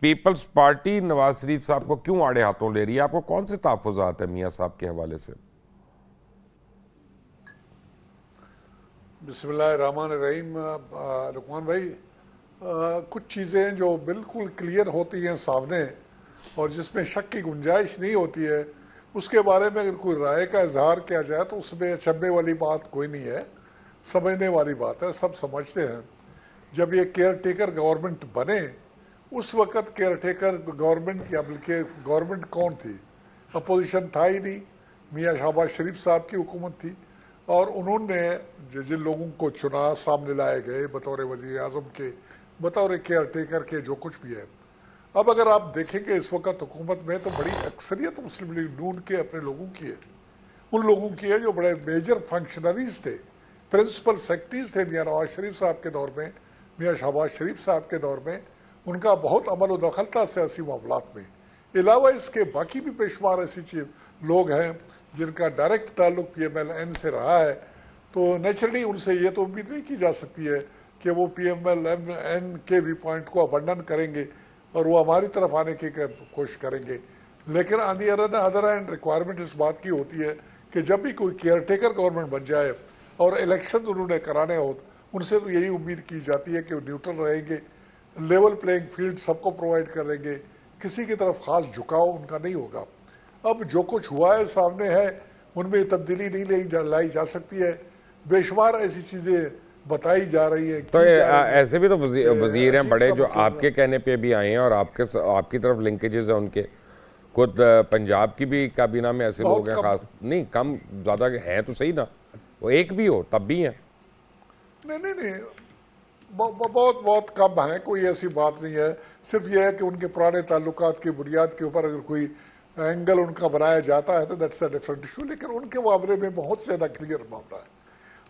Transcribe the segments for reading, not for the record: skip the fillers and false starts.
Peoples party Nawaz Sharif صاحب کو کیوں آڑے ہاتھوں لے رہی ہے؟ آپ کو کون سے تحفظات ہیں میاں صاحب کے حوالے سے؟ بسم اللہ الرحمن الرحیم. رکمان بھائی، کچھ چیزیں جو بالکل کلیئر ہوتی ہیں سامنے اور جس میں شک کی گنجائش نہیں ہوتی ہے، اس کے بارے میں اگر کوئی رائے کا اظہار کیا جائے تو اس میں اچنبے والی بات کوئی نہیں ہے، سمجھنے والی بات ہے. سب سمجھتے ہیں جب یہ کیئر ٹیکر گورنمنٹ بنے اس وقت کیئر ٹیکر گورنمنٹ کی، بلکہ گورنمنٹ کون تھی؟ اپوزیشن تھا ہی نہیں، میاں شہباز شریف صاحب کی حکومت تھی، اور انہوں نے جن لوگوں کو چنا، سامنے لائے گئے بطور وزیر اعظم کے، بطور کیئر ٹیکر کے، جو کچھ بھی ہے. اب اگر آپ دیکھیں کہ اس وقت حکومت میں تو بڑی اکثریت مسلم لیگ نون کے اپنے لوگوں کی ہے، ان لوگوں کی ہے جو بڑے میجر فنکشنریز تھے، پرنسپل سیکرٹریز تھے میاں نواز شریف صاحب کے دور میں، میاں شہباز شریف صاحب کے دور میں. ان کا بہت عمل و دخل تھا سیاسی معاملات میں. علاوہ اس کے باقی بھی بے شمار ایسی لوگ ہیں جن کا ڈائریکٹ تعلق پی ایم ایل این سے رہا ہے، تو نیچرلی ان سے یہ تو امید نہیں کی جا سکتی ہے کہ وہ پی ایم ایل این کے وی پوائنٹ کو ابنڈن کریں گے اور وہ ہماری طرف آنے کی کوشش کریں گے. لیکن آن دی ادر ہینڈ ریکوائرمنٹ اس بات کی ہوتی ہے کہ جب بھی کوئی کیئر ٹیکر گورنمنٹ بن جائے اور الیکشن انہوں نے کرانے ہو، ان سے تو یہی امید کی جاتی ہے کہ وہ نیوٹرل رہیں گے، لیول پلینگ فیلڈ سب کو پرووائڈ کریں گے، کسی کی طرف خاص جھکاؤ ان کا نہیں ہوگا. اب جو کچھ ہوا ہے سامنے ہے، ان میں تبدیلی نہیں لائی جا سکتی ہے. بے شمار ایسی چیزیں بتائی جا رہی ہیں. تو ایسے بھی تو وزیر ہیں بڑے جو آپ کے کہنے پہ بھی آئے ہیں اور آپ کی طرف لنکیجز ہیں ان کے. خود پنجاب کی بھی کابینہ میں ایسے لوگ ہیں، خاص نہیں کم زیادہ ہیں تو صحیح نا، وہ ایک بھی ہو تب بھی ہیں. نہیں بہت کم ہیں، کوئی ایسی بات نہیں ہے. صرف یہ ہے کہ ان کے پرانے تعلقات کی بنیاد کے اوپر اگر کوئی اینگل ان کا بنایا جاتا ہے تو دیٹس اے ڈفرنٹ ایشو، لیکن ان کے معاملے میں بہت زیادہ کلیئر معاملہ ہے.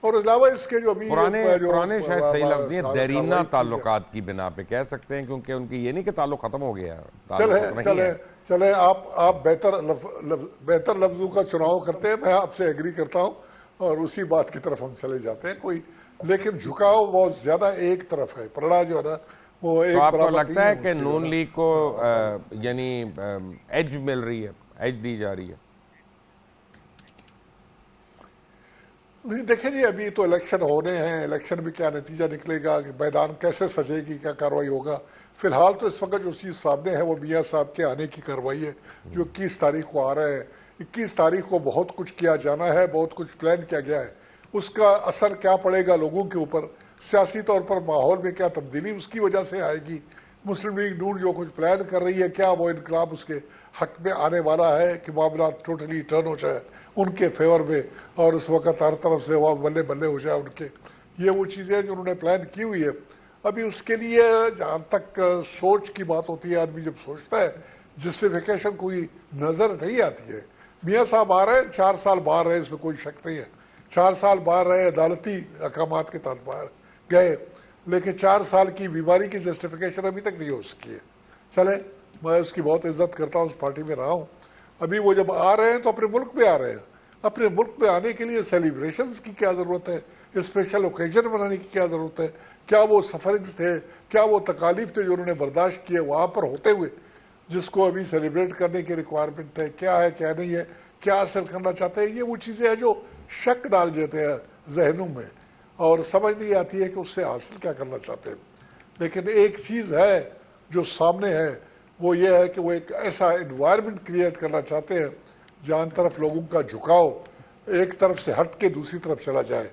اور علاوہ اس کے جو ابھی پرانے شاید صحیح لفظ نہیں ہے، دیرینہ تعلقات کی بنا پہ کہہ سکتے ہیں، کیونکہ ان کی یہ نہیں کہ تعلق ختم ہو گیا ہے. چلے آپ بہتر لفظوں کا چناؤ کرتے ہیں، میں آپ سے ایگری کرتا ہوں اور اسی بات کی طرف ہم چلے جاتے ہیں. کوئی لیکن جھکاؤ بہت زیادہ ایک طرف ہے، پلڑا جو ہے نا وہ ایک برابر. تو آپ کو نہیں لگتا ہے کہ نون لیگ کو یعنی ایج مل رہی ہے، ایج دی جا رہی ہے؟ نہیں دیکھیں جی، ابھی تو الیکشن ہونے ہیں، الیکشن میں کیا نتیجہ نکلے گا، میدان کیسے سجے گی، کیا کارروائی ہوگا. فی الحال تو اس وقت جو چیز سامنے ہے وہ میاں صاحب کے آنے کی کارروائی ہے جو 21 تاریخ کو آ رہے ہیں. 21 تاریخ کو بہت کچھ کیا جانا ہے، بہت کچھ پلان کیا گیا ہے. اس کا اثر کیا پڑے گا لوگوں کے اوپر، سیاسی طور پر ماحول میں کیا تبدیلی اس کی وجہ سے آئے گی. مسلم لیگ نون جو کچھ پلان کر رہی ہے، کیا وہ انقلاب اس کے حق میں آنے والا ہے کہ معاملات ٹوٹلی ٹرن ہو جائے ان کے فیور میں اور اس وقت ہر طرف سے وہ بلے بلے ہو جائے ان کے. یہ وہ چیزیں جو انہوں نے پلان کی ہوئی ہے. ابھی اس کے لیے جہاں تک سوچ کی بات ہوتی ہے، آدمی جب سوچتا ہے جسٹیفیکیشن کوئی نظر نہیں آتی ہے. میاں صاحب آ رہے ہیں، 4 سال باہر رہے، اس میں کوئی شک نہیں ہے. 4 سال باہر رہے، عدالتی احکامات کے تحت باہر گئے، لیکن 4 سال کی بیماری کی جسٹیفیکیشن ابھی تک نہیں ہو سکی ہے. چلے، میں اس کی بہت عزت کرتا ہوں، اس پارٹی میں رہا ہوں. ابھی وہ جب آ رہے ہیں تو اپنے ملک میں آ رہے ہیں. اپنے ملک میں آنے کے لیے سیلیبریشنز کی کیا ضرورت ہے، اسپیشل اوکیزن بنانے کی کیا ضرورت ہے. کیا وہ سفرنگز تھے، کیا وہ تکالیف تھے جو انہوں نے برداشت کیے وہاں پر ہوتے ہوئے، جس کو ابھی سیلیبریٹ کرنے کی ریکوائرمنٹ ہے، کیا نہیں ہے، کیا حاصل کرنا چاہتے ہیں. یہ وہ چیزیں ہیں جو شک ڈال دیتے ہیں ذہنوں میں اور سمجھ نہیں آتی ہے کہ اس سے حاصل کیا کرنا چاہتے ہیں. لیکن ایک چیز ہے جو سامنے ہے، وہ یہ ہے کہ وہ ایک ایسا انوائرمنٹ کریٹ کرنا چاہتے ہیں جہاں طرف لوگوں کا جھکاؤ ایک طرف سے ہٹ کے دوسری طرف چلا جائے.